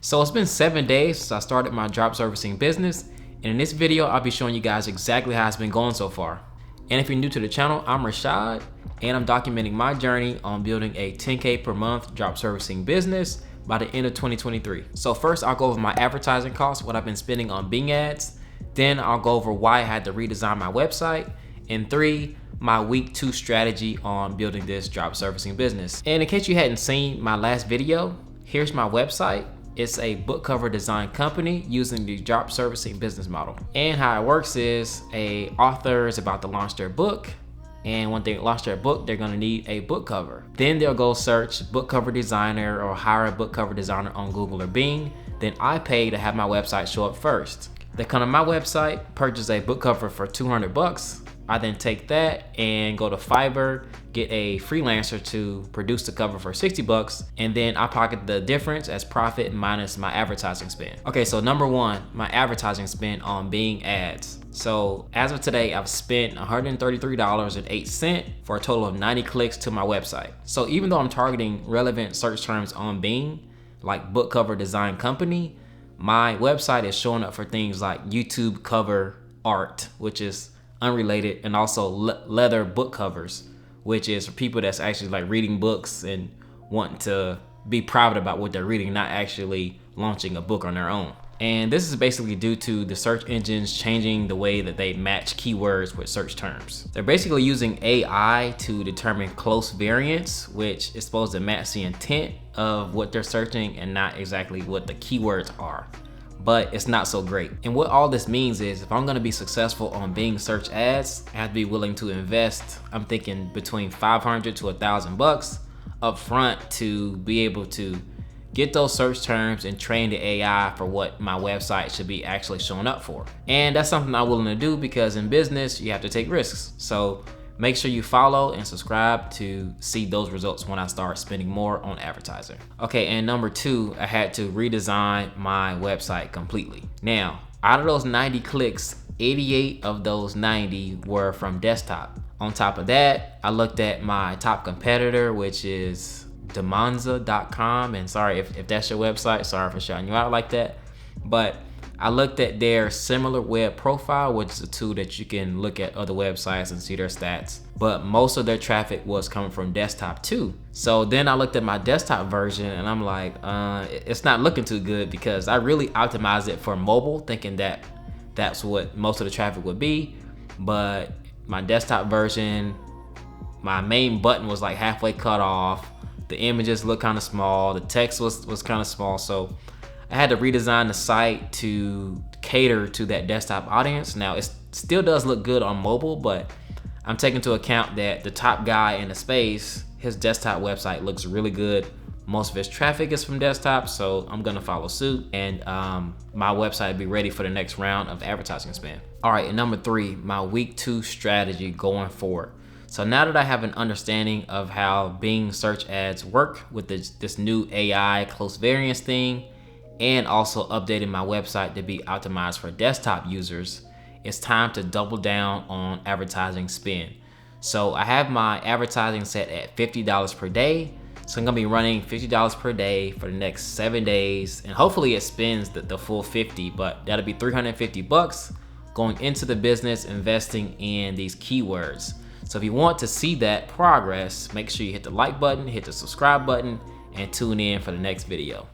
So it's been 7 days since I started my drop servicing business, and in this video I'll be showing you guys exactly how it's been going so far. And if you're new to the channel, I'm Rashad, and I'm documenting my journey on building a 10K per month drop servicing business by the end of 2023. So first I'll go over my advertising costs, what I've been spending on Bing ads. Then I'll go over why I had to redesign my website. And 3, my week 2 strategy on building this drop servicing business. And in case you hadn't seen my last video, here's my website. It's a book cover design company using the drop servicing business model. And how it works is a author is about to launch their book. And when they launch their book, they're gonna need a book cover. Then they'll go search book cover designer or hire a book cover designer on Google or Bing. Then I pay to have my website show up first. They come to my website, purchase a book cover for 200 bucks. I then take that and go to Fiverr, get a freelancer to produce the cover for 60 bucks, and then I pocket the difference as profit minus my advertising spend. Okay, so number 1, my advertising spend on Bing ads. So as of today, I've spent $133.08 for a total of 90 clicks to my website. So even though I'm targeting relevant search terms on Bing, like book cover design company, my website is showing up for things like YouTube cover art, which is unrelated, and also leather book covers, which is for people that's actually like reading books and wanting to be private about what they're reading, not actually launching a book on their own. And this is basically due to the search engines changing the way that they match keywords with search terms. They're basically using AI to determine close variants, which is supposed to match the intent of what they're searching and not exactly what the keywords are. But it's not so great. And what all this means is if I'm gonna be successful on Bing search ads, I have to be willing to invest, I'm thinking between 500 to 1,000 bucks up front to be able to get those search terms and train the AI for what my website should be actually showing up for. And that's something I'm willing to do because in business, you have to take risks. So make sure you follow and subscribe to see those results when I start spending more on advertising. Okay, and number 2, I had to redesign my website completely. Now, out of those 90 clicks, 88 of those 90 were from desktop. On top of that, I looked at my top competitor, which is Demonza.com. And sorry if that's your website, sorry for shouting you out like that. But I looked at their similar web profile, which is a tool that you can look at other websites and see their stats. But most of their traffic was coming from desktop too. So then I looked at my desktop version and I'm like, it's not looking too good because I really optimized it for mobile, thinking that that's what most of the traffic would be. But my desktop version, my main button was like halfway cut off. The images looked kind of small. The text was kind of small. So I had to redesign the site to cater to that desktop audience. Now it still does look good on mobile, but I'm taking into account that the top guy in the space, his desktop website looks really good. Most of his traffic is from desktop, so I'm gonna follow suit and my website will be ready for the next round of advertising spend. All right, and number 3, my week 2 strategy going forward. So now that I have an understanding of how Bing search ads work with this new AI close variance thing, and also updating my website to be optimized for desktop users, it's time to double down on advertising spend. So I have my advertising set at $50 per day. So I'm gonna be running $50 per day for the next 7 days, and hopefully it spends the full 50, but that'll be 350 bucks going into the business, investing in these keywords. So if you want to see that progress, make sure you hit the like button, hit the subscribe button, and tune in for the next video.